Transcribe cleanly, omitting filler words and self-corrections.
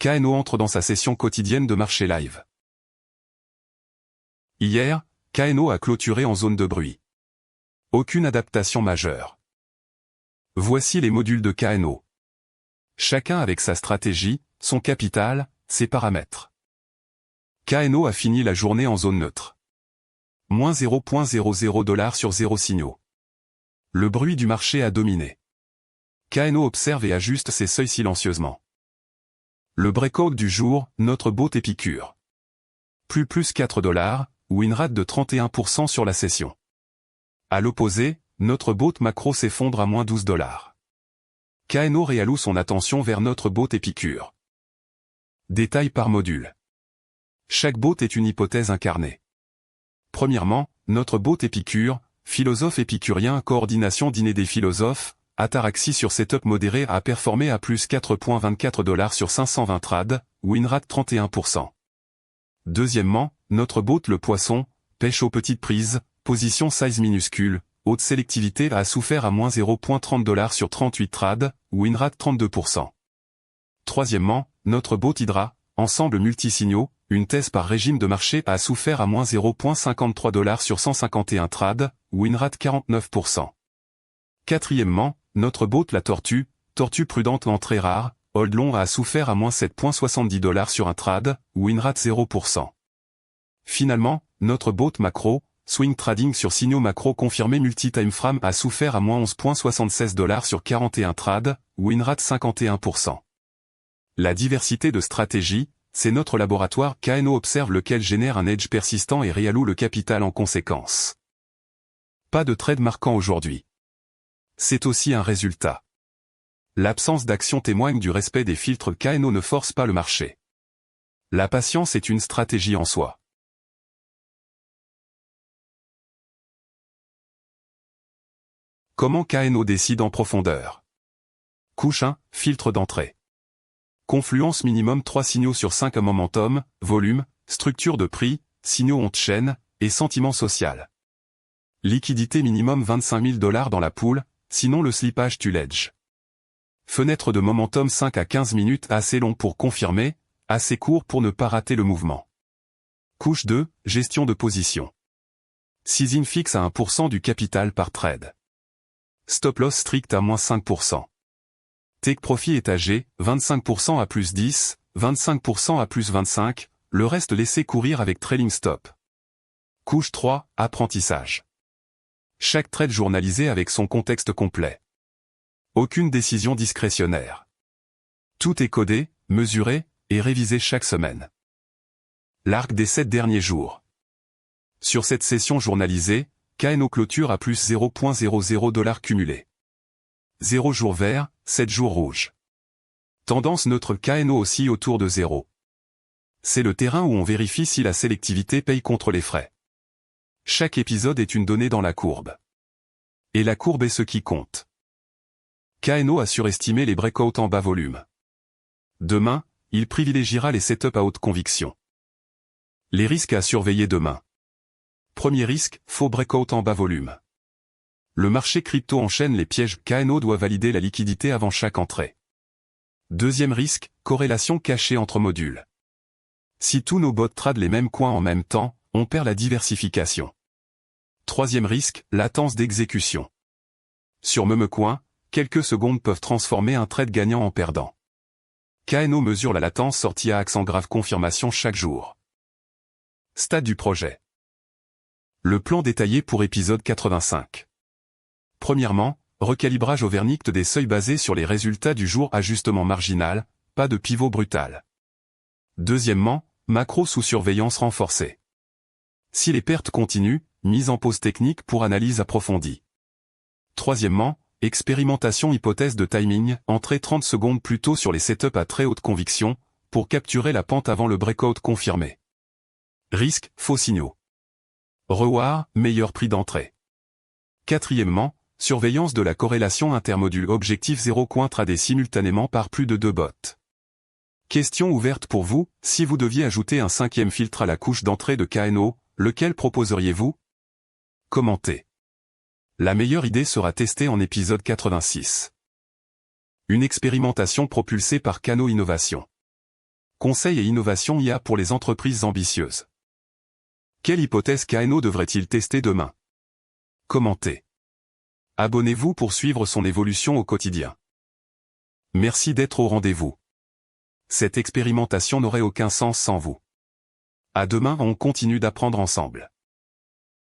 KNO entre dans sa session quotidienne de marché live. Hier, KNO a clôturé en zone de bruit. Aucune adaptation majeure. Voici les modules de KNO. Chacun avec sa stratégie, son capital, ses paramètres. KNO a fini la journée en zone neutre. Moins 0,00 $ sur 0 signaux. Le bruit du marché a dominé. KNO observe et ajuste ses seuils silencieusement. Le breakout du jour, notre bot Épicure. Plus 4 $, win rate de 31% sur la session. À l'opposé, notre bot macro s'effondre à moins 12 $. KNO réalloue son attention vers notre bot Épicure. Détails par module. Chaque bot est une hypothèse incarnée. Premièrement, notre bot Épicure, philosophe épicurien, coordination dîner des philosophes, ataraxie sur setup modéré a performé à plus 4,24 $ sur 520 trades, win rate 31%. Deuxièmement, notre bot le poisson, pêche aux petites prises, position size minuscule, haute sélectivité a souffert à moins 0,30 $ sur 38 trades, win rate 32%. Troisièmement, notre bot Hydra, ensemble multisignaux, une thèse par régime de marché a souffert à moins 0,53 $ sur 151 trades, win rate 49%. Quatrièmement, notre bot la tortue prudente entrée rare, hold long a souffert à moins 7,70 $ sur un trade, win rate 0%. Finalement, notre bot macro, swing trading sur signaux macro confirmés multi-time frame a souffert à moins 11,76 $ sur 41 trades, win rate 51%. La diversité de stratégies, c'est notre laboratoire KNO observe lequel génère un edge persistant et réalloue le capital en conséquence. Pas de trade marquant aujourd'hui. C'est aussi un résultat. L'absence d'action témoigne du respect des filtres KNO ne force pas le marché. La patience est une stratégie en soi. Comment KNO décide en profondeur? Couche 1, filtre d'entrée. Confluence minimum 3 signaux sur 5 à momentum, volume, structure de prix, signaux on chaîne, et sentiment social. Liquidité minimum 25 000 $ dans la pool, sinon le slippage tue l'edge. Fenêtre de momentum 5 à 15 minutes assez long pour confirmer, assez court pour ne pas rater le mouvement. Couche 2, gestion de position. Sizing fixe à 1% du capital par trade. Stop loss strict à moins 5%. Take profit étagé, 25% à plus 10, 25% à plus 25, le reste laissé courir avec trailing stop. Couche 3, apprentissage. Chaque trade journalisé avec son contexte complet. Aucune décision discrétionnaire. Tout est codé, mesuré, et révisé chaque semaine. L'arc des 7 derniers jours. Sur cette session journalisée, KNO clôture à plus 0,00 $ cumulé. 0 jours vert, 7 jours rouges. Tendance neutre KNO aussi autour de 0. C'est le terrain où on vérifie si la sélectivité paye contre les frais. Chaque épisode est une donnée dans la courbe. Et la courbe est ce qui compte. KNO a surestimé les breakouts en bas volume. Demain, il privilégiera les setups à haute conviction. Les risques à surveiller demain. Premier risque, faux breakout en bas volume. Le marché crypto enchaîne les pièges, KNO doit valider la liquidité avant chaque entrée. Deuxième risque, corrélation cachée entre modules. Si tous nos bots tradent les mêmes coins en même temps, on perd la diversification. Troisième risque, latence d'exécution. Sur même coin, quelques secondes peuvent transformer un trade gagnant en perdant. KNO mesure la latence sortie à accent grave confirmation chaque jour. Stade du projet. Le plan détaillé pour épisode 85. Premièrement, recalibrage au vernict des seuils basés sur les résultats du jour, ajustement marginal, pas de pivot brutal. Deuxièmement, macro sous surveillance renforcée. Si les pertes continuent, mise en pause technique pour analyse approfondie. Troisièmement, expérimentation hypothèse de timing, entrée 30 secondes plus tôt sur les setups à très haute conviction, pour capturer la pente avant le breakout confirmé. Risque, faux signaux. Reward, meilleur prix d'entrée. Quatrièmement, surveillance de la corrélation intermodule objectif 0 coin tradé simultanément par plus de 2 bots. Question ouverte pour vous, si vous deviez ajouter un 5e filtre à la couche d'entrée de KNO, lequel proposeriez-vous? Commentez. La meilleure idée sera testée en épisode 86. Une expérimentation propulsée par KNO Innovation. Conseils et innovations IA pour les entreprises ambitieuses. Quelle hypothèse KNO devrait-il tester demain? Commentez. Abonnez-vous pour suivre son évolution au quotidien. Merci d'être au rendez-vous. Cette expérimentation n'aurait aucun sens sans vous. À demain, on continue d'apprendre ensemble.